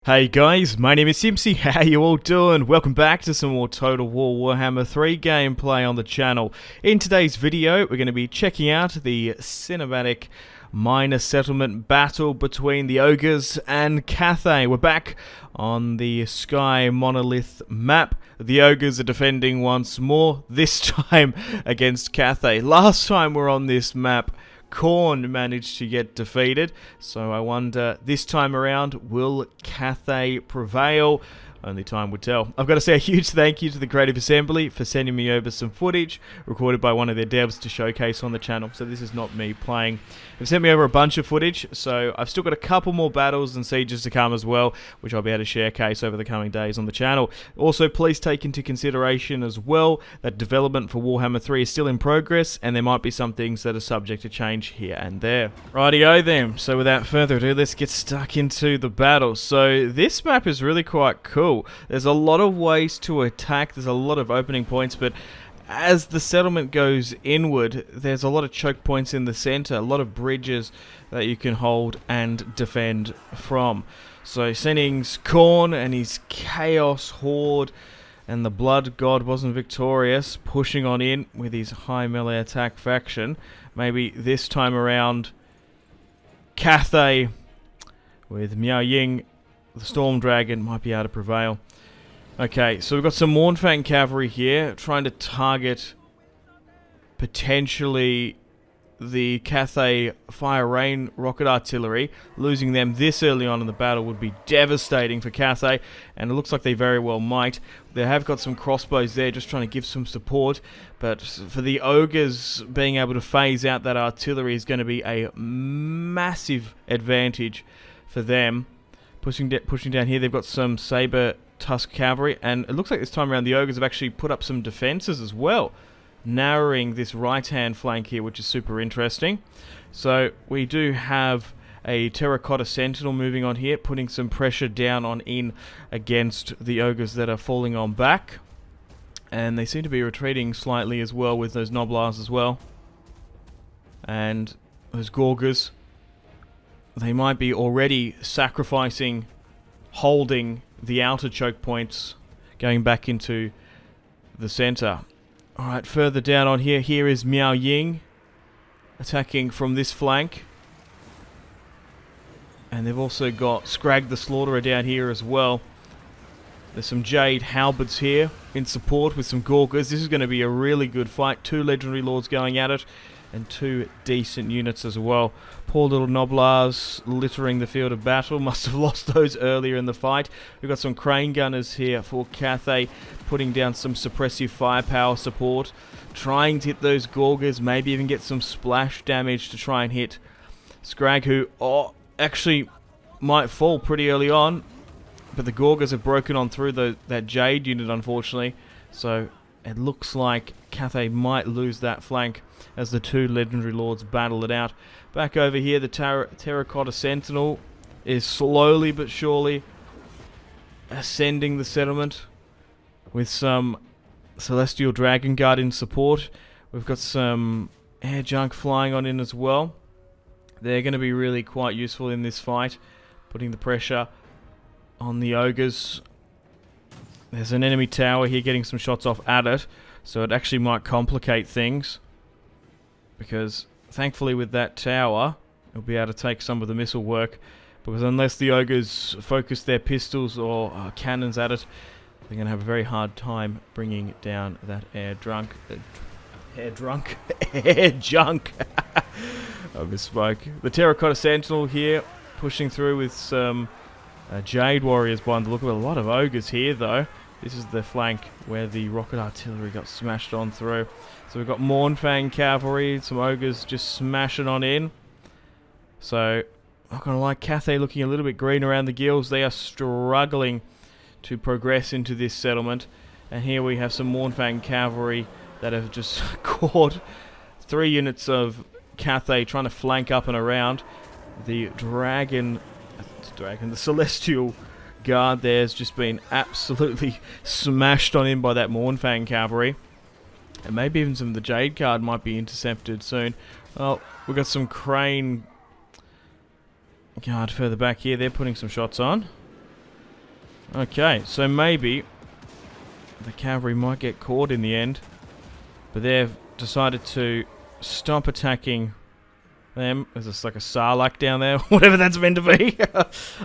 Hey guys, my name is Simpzy. How you all doing? Welcome back to some more Total War Warhammer 3 gameplay on the channel. In today's video, we're going to be checking out the cinematic minor settlement battle between the ogres and Cathay. We're back on the Sky Monolith map. The ogres are defending once more, this time against Cathay. Last time we're on this map, Khorne managed to get defeated, so I wonder this time around, will Cathay prevail? Only time would tell. I've got to say a huge thank you to the Creative Assembly for sending me over some footage recorded by one of their devs to showcase on the channel. So this is not me playing. They've sent me over a bunch of footage, so I've still got a couple more battles and sieges to come as well, which I'll be able to showcase over the coming days on the channel. Also, please take into consideration as well that development for Warhammer 3 is still in progress, and there might be some things that are subject to change here and there. Rightio then, so without further ado, let's get stuck into the battle. So this map is really quite cool. There's a lot of ways to attack, there's a lot of opening points, but as the settlement goes inward, there's a lot of choke points in the center, a lot of bridges that you can hold and defend from. So sending Khorne and his Chaos Horde, and the Blood God wasn't victorious, pushing on in with his high melee attack faction. Maybe this time around, Cathay with Miao Ying, the Storm Dragon, might be able to prevail. Okay, so we've got some Mournfang cavalry here, trying to target potentially the Cathay Fire Rain rocket artillery. Losing them this early on in the battle would be devastating for Cathay, and it looks like they very well might. They have got some crossbows there, just trying to give some support, but for the ogres, being able to phase out that artillery is going to be a massive advantage for them. Pushing down here, they've got some saber tusk cavalry, and it looks like this time around the ogres have actually put up some defenses as well, narrowing this right hand flank here, which is super interesting. So we do have a terracotta sentinel moving on here, putting some pressure down on in against the ogres that are falling on back, and they seem to be retreating slightly as well with those noblars as well, and those gorgers. They might be already sacrificing holding the outer choke points, going back into the center. Alright, further down on here, here is Miao Ying attacking from this flank. And they've also got Scrag the Slaughterer down here as well. There's some Jade Halberds here in support with some Gorgers. This is going to be a really good fight. Two Legendary Lords going at it, and two decent units as well. Poor little Noblars littering the field of battle. Must have lost those earlier in the fight. We've got some Crane Gunners here for Cathay, putting down some suppressive firepower support, trying to hit those Gorgers, maybe even get some splash damage to try and hit Scrag, who actually might fall pretty early on, but the Gorgers have broken on through that Jade unit, unfortunately. So it looks like Cathay might lose that flank as the two Legendary Lords battle it out. Back over here, the Terracotta Sentinel is slowly but surely ascending the settlement with some Celestial Dragon Guard in support. We've got some air junk flying on in as well. They're going to be really quite useful in this fight, putting the pressure on the ogres. There's an enemy tower here getting some shots off at it, so it actually might complicate things, because thankfully with that tower it'll be able to take some of the missile work, because unless the ogres focus their pistols or cannons at it, they're going to have a very hard time bringing down that air junk. I misspoke. The Terracotta Sentinel here pushing through with some Jade Warriors by the look of it. A lot of ogres here though. This is the flank where the rocket artillery got smashed on through. So we've got Mournfang cavalry, some ogres just smashing on in. So, not gonna lie, Cathay looking a little bit green around the gills. They are struggling to progress into this settlement. And here we have some Mournfang cavalry that have just caught 3 units of Cathay trying to flank up and around. The the Celestial Guard there has just been absolutely smashed on in by that Mournfang cavalry. And maybe even some of the Jade Guard might be intercepted soon. Well, we've got some Crane Guard further back here. They're putting some shots on. Okay, so maybe the cavalry might get caught in the end, but they've decided to stop attacking them. There's just like a sarlacc down there, whatever that's meant to be.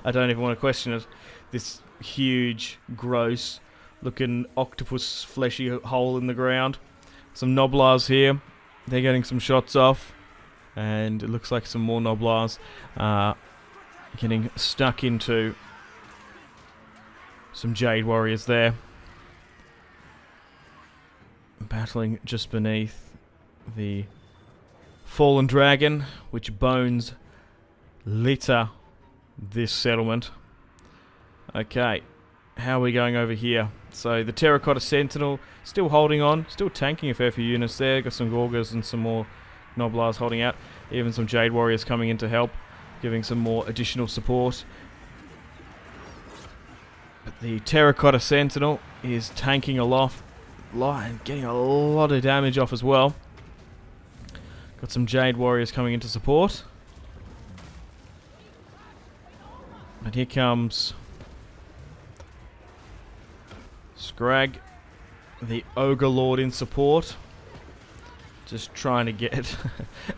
I don't even want to question it. This huge, gross looking octopus fleshy hole in the ground. Some Noblars here. They're getting some shots off, and it looks like some more Noblars are getting stuck into some Jade Warriors there. Battling just beneath the fallen dragon, which bones litter this settlement. Okay, how are we going over here? So the Terracotta Sentinel still holding on, still tanking a fair few units there. Got some Gorgas and some more Noblars holding out. Even some Jade Warriors coming in to help, giving some more additional support. But the Terracotta Sentinel is tanking aloft and getting a lot of damage off as well. Got some Jade Warriors coming in to support. And here comes Scrag, the Ogre Lord in support. Just trying to get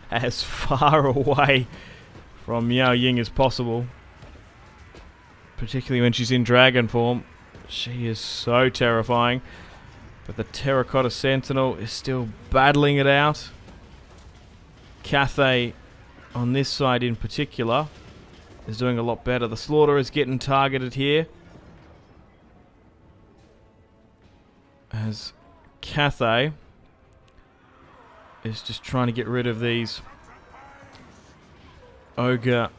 as far away from Miao Ying as possible. Particularly when she's in dragon form. She is so terrifying. But the Terracotta Sentinel is still battling it out. Cathay, on this side in particular, is doing a lot better. The Slaughter is getting targeted here, as Cathay is just trying to get rid of these Ogre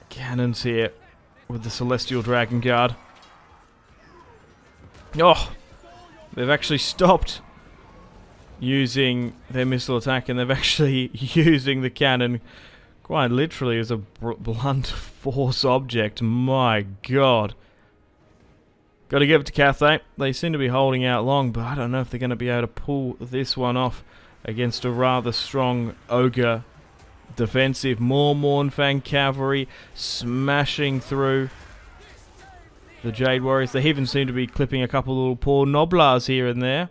cannons here with the Celestial Dragon Guard. Oh! They've actually stopped using their missile attack, and they've actually using the cannon quite literally as a blunt force object. My god. Got to give it to Cathay. They seem to be holding out long, but I don't know if they're going to be able to pull this one off against a rather strong Ogre defensive. More Mournfang cavalry smashing through the Jade Warriors. They even seem to be clipping a couple little poor Noblars here and there.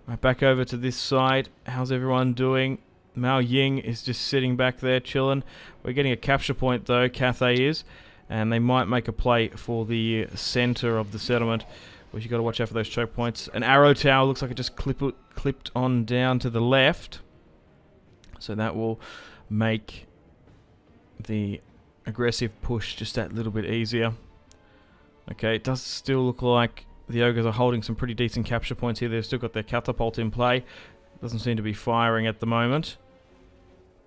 Right, back over to this side. How's everyone doing? Miao Ying is just sitting back there chilling. We're getting a capture point though, Cathay is. And they might make a play for the center of the settlement, which you got to watch out for those choke points. An arrow tower looks like it just clipped on down to the left. So that will make the aggressive push just that little bit easier. Okay, it does still look like the Ogres are holding some pretty decent capture points here. They've still got their catapult in play. Doesn't seem to be firing at the moment.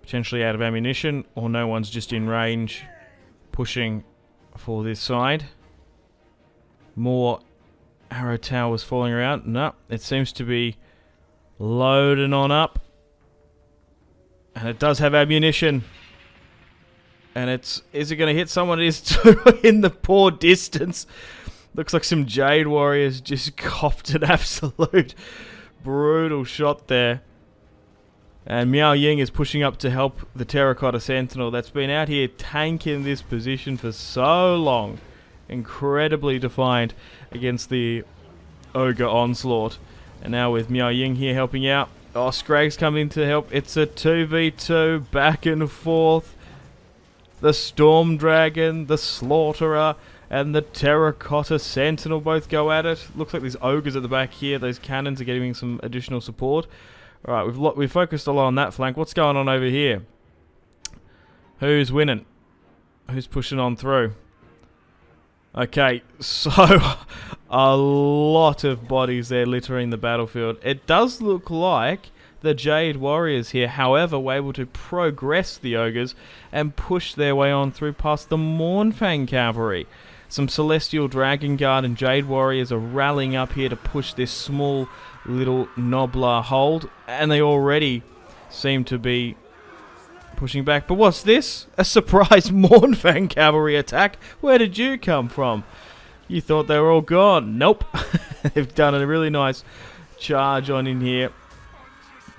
Potentially out of ammunition, or no one's just in range pushing for this side. More arrow towers falling around. No, it seems to be loading on up. And it does have ammunition. And is it going to hit someone? It is too in the poor distance. Looks like some Jade Warriors just copped an absolute brutal shot there. And Miao Ying is pushing up to help the Terracotta Sentinel that's been out here tanking this position for so long. Incredibly defiant against the Ogre onslaught. And now with Miao Ying here helping out. Oh, Scrag's coming to help. It's a 2v2 back and forth. The Storm Dragon, the Slaughterer, and the Terracotta Sentinel both go at it. Looks like there's Ogres at the back here. Those cannons are getting some additional support. Alright, we've focused a lot on that flank. What's going on over here? Who's winning? Who's pushing on through? Okay, so a lot of bodies there littering the battlefield. It does look like the Jade Warriors here, however, were able to progress the Ogres and push their way on through past the Mournfang cavalry. Some Celestial Dragon Guard and Jade Warriors are rallying up here to push this small little Noblar hold, and they already seem to be pushing back. But what's this? A surprise Mournfang cavalry attack? Where did you come from? You thought they were all gone. Nope. They've done a really nice charge on in here.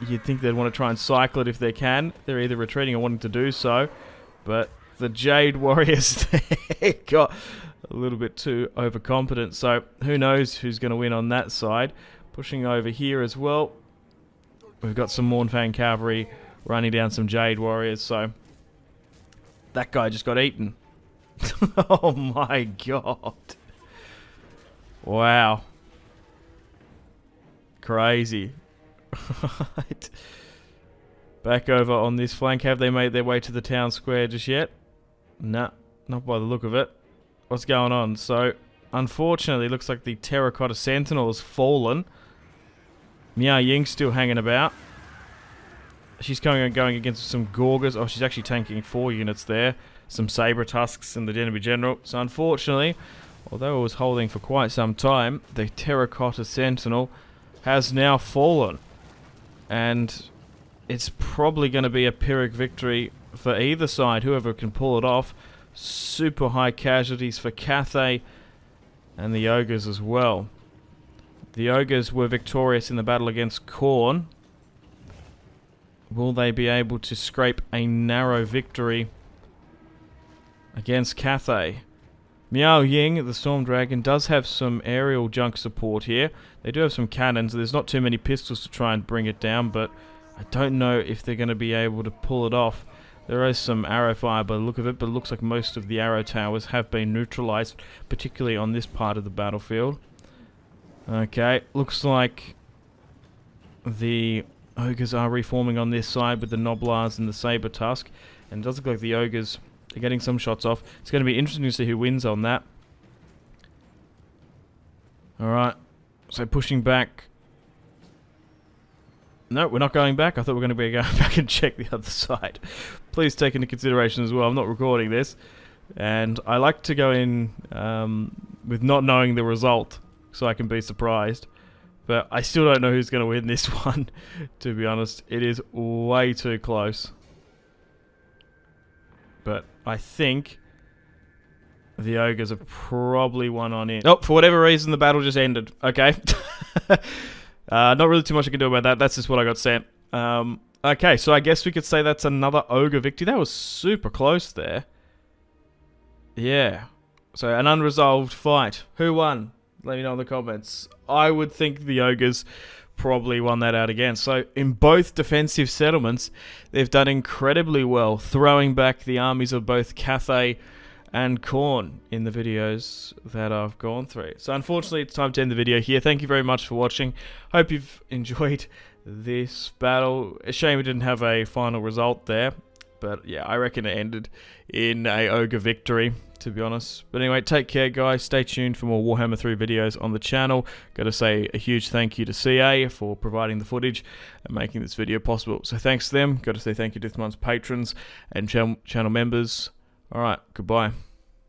You'd think they'd want to try and cycle it if they can. They're either retreating or wanting to do so. But the Jade Warriors got a little bit too overconfident. So who knows who's going to win on that side. Pushing over here as well. We've got some Mournfang cavalry running down some Jade warriors. So that guy just got eaten. Oh my god. Wow. Crazy. Right. Back over on this flank. Have they made their way to the town square just yet? Nah, not by the look of it. What's going on? So, unfortunately, it looks like the terracotta sentinel has fallen. Miao Ying's still hanging about. She's going against some Gorgas. Oh, she's actually tanking 4 units there. Some saber tusks and the enemy general. So, unfortunately, although it was holding for quite some time, the terracotta sentinel has now fallen. And it's probably going to be a Pyrrhic victory for either side, whoever can pull it off. Super high casualties for Cathay and the Ogres as well. The Ogres were victorious in the battle against Khorne. Will they be able to scrape a narrow victory against Cathay? Miao Ying, the Storm Dragon, does have some aerial junk support here. They do have some cannons. There's not too many pistols to try and bring it down, but I don't know if they're going to be able to pull it off. There is some arrow fire by the look of it, but it looks like most of the arrow towers have been neutralized, particularly on this part of the battlefield. Okay, looks like the Ogres are reforming on this side with the Noblars and the Saber Tusk, and it does look like the Ogres are getting some shots off. It's going to be interesting to see who wins on that. Alright, so pushing back. No, we're not going back. I thought we were going to be going back and check the other side. Please take into consideration as well, I'm not recording this. And I like to go in with not knowing the result, so I can be surprised. But I still don't know who's going to win this one, to be honest. It is way too close. But I think the Ogres have probably won on in. Oh, for whatever reason, the battle just ended. Okay. Not really too much I can do about that. That's just what I got sent. Okay, so I guess we could say that's another Ogre victory. That was super close there. Yeah. So, an unresolved fight. Who won? Let me know in the comments. I would think the Ogres probably won that out again. So, in both defensive settlements, they've done incredibly well, throwing back the armies of both Cathay and Khorne in the videos that I've gone through. So unfortunately, it's time to end the video here. Thank you very much for watching. Hope you've enjoyed this battle. A shame we didn't have a final result there. But yeah, I reckon it ended in a Ogre victory, to be honest. But anyway, take care, guys. Stay tuned for more Warhammer 3 videos on the channel. Gotta say a huge thank you to CA for providing the footage and making this video possible. So thanks to them. Gotta say thank you to this month's patrons and channel members. Alright, goodbye.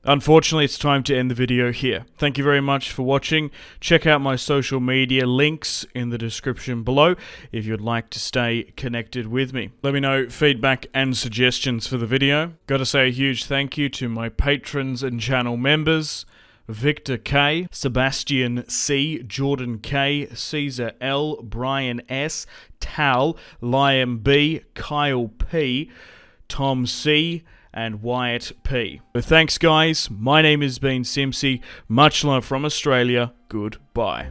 Unfortunately, it's time to end the video here. Thank you very much for watching. Check out my social media links in the description below if you'd like to stay connected with me. Let me know feedback and suggestions for the video. Gotta say a huge thank you to my patrons and channel members: Victor K, Sebastian C, Jordan K, Caesar L, Brian S, Tal, Liam B, Kyle P, Tom C, and Wyatt P. So thanks, guys. My name has been Simpzy. Much love from Australia. Goodbye.